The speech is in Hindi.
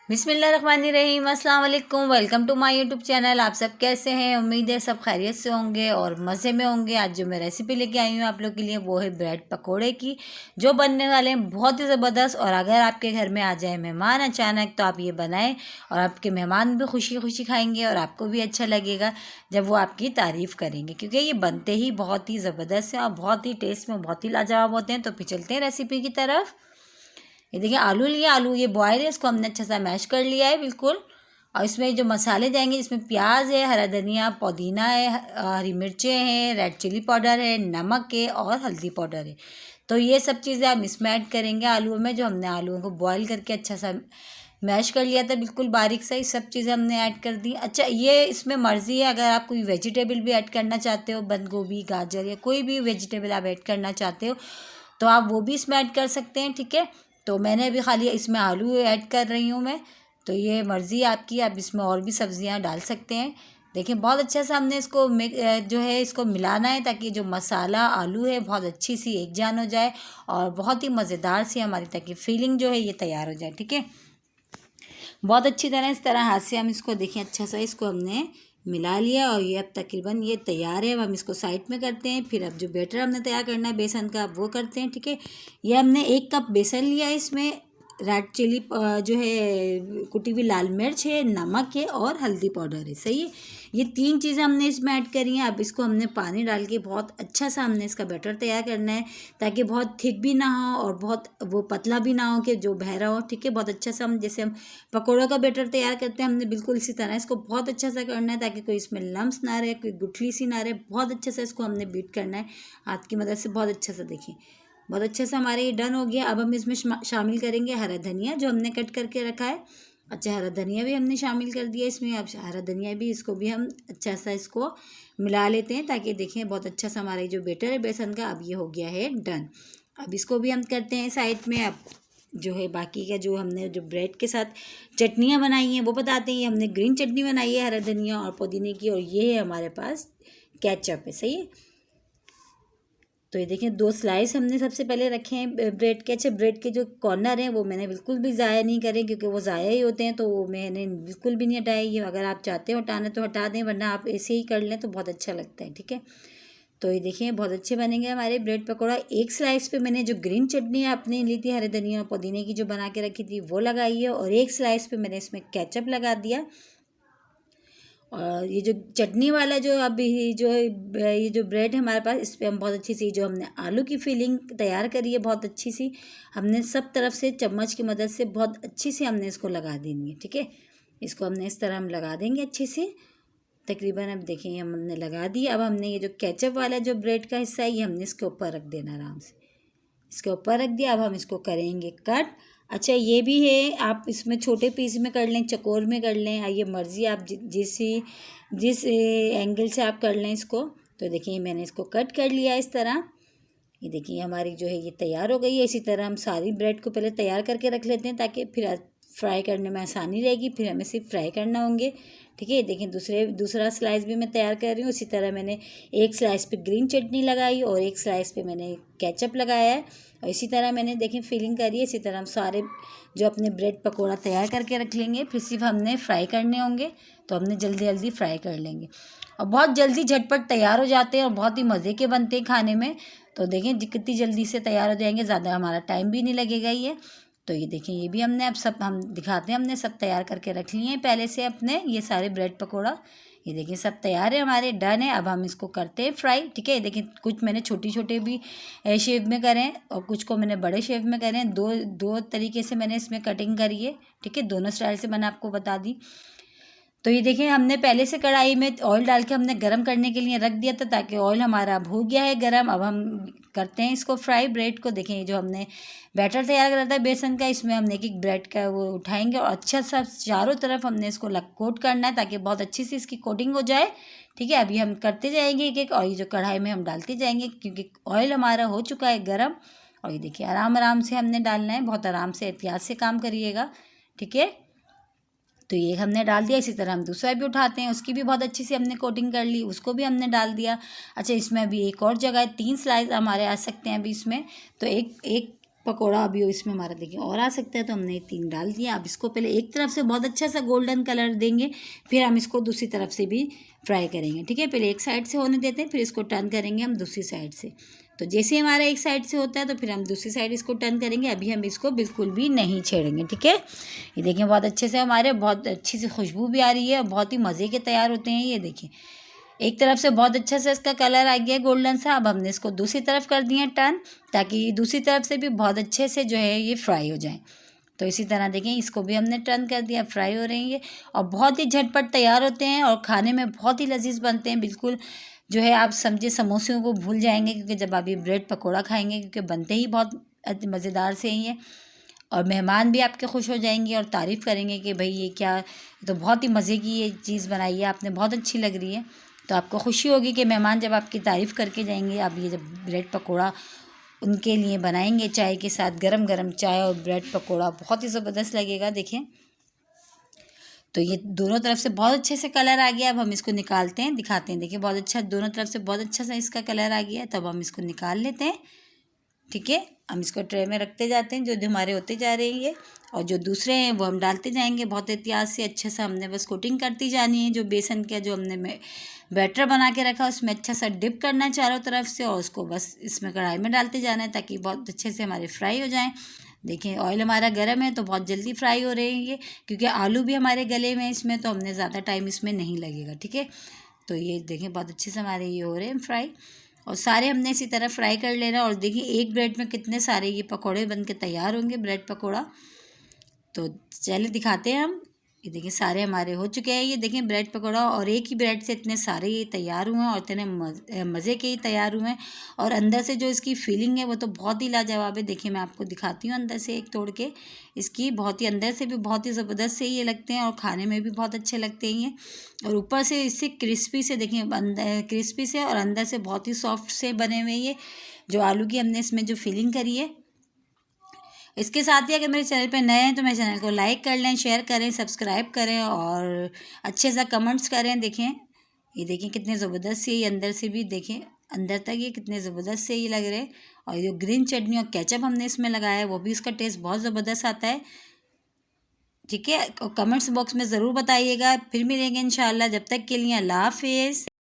बिस्मिल्लाहिर्रहमानिर्रहीम, अस्सलाम वालेकुम। Welcome to my YouTube channel. आप सब कैसे हैं? उम्मीद है सब खैरियत से होंगे और मज़े में होंगे। आज जो मैं रेसिपी लेके आई हूँ आप लोग के लिए वो है ब्रेड पकोड़े की, जो बनने वाले हैं बहुत ही ज़बरदस्त। और अगर आपके घर में आ जाए मेहमान अचानक तो आप ये बनाएं और आपके मेहमान भी खुशी खुशी खाएंगे और आपको भी अच्छा लगेगा जब वो आपकी तारीफ़ करेंगे, क्योंकि ये बनते ही बहुत ही ज़बरदस्त हैं और बहुत ही टेस्ट में बहुत ही लाजवाब होते हैं। तो फिर चलते हैं रेसिपी की तरफ। ये देखिए आलू लिया, आलू ये बॉयल है, इसको हमने अच्छा सा मैश कर लिया है बिल्कुल। और इसमें जो मसाले जाएंगे, इसमें प्याज है, हरा धनिया, पुदीना है, हरी मिर्चें हैं, रेड चिली पाउडर है, नमक है और हल्दी पाउडर है। तो ये सब चीज़ें हम इसमें ऐड करेंगे आलू में। जो हमने आलूओं को बॉयल करके अच्छा सा मैश कर लिया था बिल्कुल बारीक सा, ये सब चीज़ें हमने ऐड कर दी। अच्छा, ये इसमें मर्ज़ी है, अगर आप कोई वेजिटेबल भी ऐड करना चाहते हो, बंद गोभी, गाजर या कोई भी वेजिटेबल आप ऐड करना चाहते हो तो आप वो भी इसमें ऐड कर सकते हैं, ठीक है। तो मैंने अभी खाली इसमें आलू ऐड कर रही हूँ मैं। तो ये मर्ज़ी आपकी, आप इसमें और भी सब्जियां डाल सकते हैं। देखिए बहुत अच्छा सा हमने इसको जो है इसको मिलाना है, ताकि जो मसाला आलू है बहुत अच्छी सी एक जान हो जाए और बहुत ही मज़ेदार सी हमारी ताकि फीलिंग जो है ये तैयार हो जाए, ठीक है। बहुत अच्छी तरह इस तरह हाथ से हम इसको देखें अच्छा सा इसको हमने मिला लिया और ये अब तकरीबन ये तैयार है। अब हम इसको साइड में करते हैं। फिर अब जो बैटर हमने तैयार करना है बेसन का, अब वो करते हैं, ठीक है। ये हमने 1 कप बेसन लिया है, इसमें रेड चिली जो है कुटी हुई लाल मिर्च है, नमक है और हल्दी पाउडर है, सही है। ये 3 चीज़ें हमने इसमें ऐड करी हैं। अब इसको हमने पानी डाल के बहुत अच्छा सा हमने इसका बैटर तैयार करना है, ताकि बहुत थिक भी ना हो और बहुत वो पतला भी ना हो कि जो बह रहा हो, ठीक है। बहुत अच्छा सा हम जैसे हम पकौड़ों का बैटर तैयार करते हैं, हमने बिल्कुल इसी तरह इसको बहुत अच्छा सा करना है, ताकि कोई इसमें लम्स ना रहे, कोई गुठली सी ना रहे। बहुत अच्छे से इसको हमने बीट करना है हाथ की मदद से, बहुत अच्छा सा। देखिए बहुत अच्छे से हमारे ये डन हो गया। अब हम इसमें शामिल करेंगे हरा धनिया जो हमने कट करके रखा है। अच्छा, हरा धनिया भी हमने शामिल कर दिया इसमें। अब हरा धनिया भी, इसको भी हम अच्छा सा इसको मिला लेते हैं, ताकि देखें बहुत अच्छा सा हमारा जो बैटर है बेसन का अब ये हो गया है डन। अब इसको भी हम करते हैं साइड में। अब जो है बाकी का जो हमने जो ब्रेड के साथ चटनियाँ बनाई हैं वो बताते हैं। हमने ग्रीन चटनी बनाई है हरा धनिया और पुदीने की, और ये है हमारे पास केचप है, सही है। तो ये देखें 2 स्लाइस हमने सबसे पहले रखे हैं ब्रेड के। अच्छे, ब्रेड के जो कॉर्नर हैं वो मैंने बिल्कुल भी ज़ाया नहीं करें, क्योंकि वो ज़ाया ही होते हैं, तो वो मैंने बिल्कुल भी नहीं हटाए। ये अगर आप चाहते हो हटाना तो हटा दें, वरना आप ऐसे ही कर लें तो बहुत अच्छा लगता है, ठीक है। तो ये देखिए बहुत अच्छे बनेंगे हमारे ब्रेड पकौड़ा। 1 स्लाइस पे मैंने जो ग्रीन चटनी आपने ली थी हरे धनिया और पुदीने की जो बना के रखी थी वो लगाई है, और 1 स्लाइस पे मैंने इसमें केचप लगा दिया। और ये जो चटनी वाला जो अभी जो ये जो ब्रेड है हमारे पास, इस पर हम बहुत अच्छी सी जो हमने आलू की फीलिंग तैयार करी है बहुत अच्छी सी, हमने सब तरफ से चम्मच की मदद से बहुत अच्छी सी हमने इसको लगा देनी है, ठीक है। इसको हमने इस तरह हम लगा देंगे अच्छे से तकरीबन। अब देखें हमने लगा दी। अब हमने ये जो केचप वाला जो ब्रेड का हिस्सा है ये हमने इसके ऊपर रख देना आराम से, इसके ऊपर रख दिया। अब हम इसको करेंगे कट। अच्छा, ये भी है, आप इसमें छोटे पीस में कर लें, चकोर में कर लें, ये मर्ज़ी आप जिस एंगल से आप कर लें इसको। तो देखिए मैंने इसको कट कर लिया इस तरह। ये देखिए हमारी जो है ये तैयार हो गई है। इसी तरह हम सारी ब्रेड को पहले तैयार करके रख लेते हैं, ताकि फिर फ्राई करने में आसानी रहेगी, फिर हमें सिर्फ फ्राई करना होंगे, ठीक है। देखिए दूसरा स्लाइस भी मैं तैयार कर रही हूँ। इसी तरह मैंने 1 स्लाइस पे ग्रीन चटनी लगाई और 1 स्लाइस पे मैंने केचप लगाया है, और इसी तरह मैंने देखें फिलिंग करी है। इसी तरह हम सारे जो अपने ब्रेड पकौड़ा तैयार करके रख लेंगे, फिर सिर्फ हमने फ्राई करने होंगे, तो हमने जल्दी जल्दी फ्राई कर लेंगे और बहुत जल्दी झटपट तैयार हो जाते हैं और बहुत ही मज़े के बनते हैं खाने में। तो देखें कितनी जल्दी से तैयार हो जाएंगे, ज़्यादा हमारा टाइम भी नहीं लगेगा ये। तो ये देखें ये भी हमने अब सब हम दिखाते हैं, हमने सब तैयार करके रख लिए हैं पहले से अपने ये सारे ब्रेड पकौड़ा। ये देखिए सब तैयार है हमारे, डन है। अब हम इसको करते हैं फ्राई, ठीक है। देखिए कुछ मैंने छोटे छोटे भी शेप में करें और कुछ को मैंने बड़े शेप में करें। दो दो तरीके से मैंने इसमें कटिंग करी है, ठीक है। दोनों स्टाइल से मैंने आपको बता दी। तो ये देखिए हमने पहले से कढ़ाई में ऑयल डाल के हमने गरम करने के लिए रख दिया था, ताकि ऑयल हमारा अब हो गया है गरम। अब हम करते हैं इसको फ्राई ब्रेड को। देखें जो हमने बैटर तैयार करा था बेसन का, इसमें हमने एक ब्रेड का वो उठाएंगे और अच्छा सा चारों तरफ हमने इसको कोट करना है, ताकि बहुत अच्छी सी इसकी कोटिंग हो जाए, ठीक है। अभी हम करते जाएंगे एक एक, और ये जो कढ़ाई में हम डालते जाएंगे, क्योंकि ऑयल हमारा हो चुका है गरम। और ये देखिए आराम आराम से हमने डालना है, बहुत आराम से एहतियात से काम करिएगा, ठीक है। तो ये हमने डाल दिया। इसी तरह हम दूसरा भी उठाते हैं, उसकी भी बहुत अच्छी से हमने कोटिंग कर ली, उसको भी हमने डाल दिया। अच्छा, इसमें अभी एक और जगह है, 3 स्लाइस हमारे आ सकते हैं अभी इसमें। तो एक एक पकौड़ा अभी इसमें हमारा देखिए और आ सकता है, तो हमने 3 डाल दिया। अब इसको पहले एक तरफ से बहुत अच्छा सा गोल्डन कलर देंगे, फिर हम इसको दूसरी तरफ से भी फ्राई करेंगे, ठीक है। पहले एक साइड से होने देते हैं, फिर इसको टर्न करेंगे हम दूसरी साइड से। तो जैसे हमारा एक साइड से होता है तो फिर हम दूसरी साइड इसको टर्न करेंगे। अभी हम इसको बिल्कुल भी नहीं छेड़ेंगे, ठीक है। ये देखिए बहुत अच्छे से हमारे बहुत अच्छी सी खुशबू भी आ रही है और बहुत ही मज़े के तैयार होते हैं। ये देखिए एक तरफ से बहुत अच्छा से इसका कलर आ गया गोल्डन सा। अब हमने इसको दूसरी तरफ कर दिया टर्न, ताकि दूसरी तरफ से भी बहुत अच्छे से जो है ये फ्राई हो जाए। तो इसी तरह देखें इसको भी हमने टर्न कर दिया, फ्राई हो रही है और बहुत ही झटपट तैयार होते हैं और खाने में बहुत ही लजीज बनते हैं। बिल्कुल जो है आप समझे समोसों को भूल जाएंगे, क्योंकि जब आप ये ब्रेड पकौड़ा खाएंगे, क्योंकि बनते ही बहुत मज़ेदार से ही है और मेहमान भी आपके खुश हो जाएंगे और तारीफ़ करेंगे कि भाई ये क्या, तो बहुत ही मज़े की ये चीज़ बनाई है आपने, बहुत अच्छी लग रही है। तो आपको खुशी होगी कि मेहमान जब आपकी तारीफ़ करके जाएंगे, आप ये जब ब्रेड पकौड़ा उनके लिए बनाएंगे चाय के साथ, गरम गरम चाय और ब्रेड पकौड़ा बहुत ही ज़बरदस्त लगेगा। देखें तो ये दोनों तरफ से बहुत अच्छे से कलर आ गया। अब हम इसको निकालते हैं, दिखाते हैं। देखिए बहुत अच्छा दोनों तरफ से बहुत अच्छा सा इसका कलर आ गया है। तब हम इसको निकाल लेते हैं, ठीक है। हम इसको ट्रे में रखते जाते हैं, जो जो हमारे होते जा रहे हैं ये, और जो दूसरे हैं वो हम डालते जाएंगे बहुत एहतियात से। अच्छे से हमने बस कोटिंग करती जानी है। जो बेसन का जो हमने बैटर बना के रखा उसमें अच्छा सा डिप करना है चारों तरफ से, और उसको बस इसमें कढ़ाई में डालते जाना है, ताकि बहुत अच्छे से हमारे फ्राई हो जाएँ। देखिए ऑयल हमारा गर्म है तो बहुत जल्दी फ्राई हो रहे हैं ये, क्योंकि आलू भी हमारे गले में इसमें, तो हमने ज़्यादा टाइम इसमें नहीं लगेगा, ठीक है। तो ये देखें बहुत अच्छे से हमारे ये हो रहे हैं फ्राई, और सारे हमने इसी तरह फ्राई कर लेना। और देखिए एक ब्रेड में कितने सारे ये पकौड़े बन के तैयार होंगे, ब्रेड पकौड़ा। तो चलिए दिखाते हैं हम। ये देखिए सारे हमारे हो चुके हैं। ये देखें ब्रेड पकौड़ा, और एक ही ब्रेड से इतने सारे ये तैयार हुए हैं और इतने मज़े के ही तैयार हुए हैं। और अंदर से जो इसकी फीलिंग है वो तो बहुत ही लाजवाब है। देखिए मैं आपको दिखाती हूँ अंदर से एक तोड़ के, इसकी बहुत ही अंदर से भी बहुत ही ज़बरदस्त से ये लगते हैं और खाने में भी बहुत अच्छे लगते हैं ये। और ऊपर से इससे क्रिस्पी से देखें, अंदर क्रिस्पी से और अंदर से बहुत ही सॉफ्ट से बने हुए ये, जो आलू की हमने इसमें जो फीलिंग करी है। इसके साथ ही अगर मेरे चैनल पे नए हैं तो मेरे चैनल को लाइक कर लें, शेयर करें, सब्सक्राइब करें और अच्छे से कमेंट्स करें। देखें ये देखें कितने ज़बरदस्त से ये अंदर से भी देखें, अंदर तक ये कितने ज़बरदस्त से ये लग रहे हैं। और ये ग्रीन चटनी और केचप हमने इसमें लगाया है, वो भी इसका टेस्ट बहुत ज़बरदस्त आता है, ठीक है। और कमेंट्स बॉक्स में ज़रूर बताइएगा। फिर मिलेंगे इंशाल्लाह, जब तक के लिए अल्लाह हाफिज़।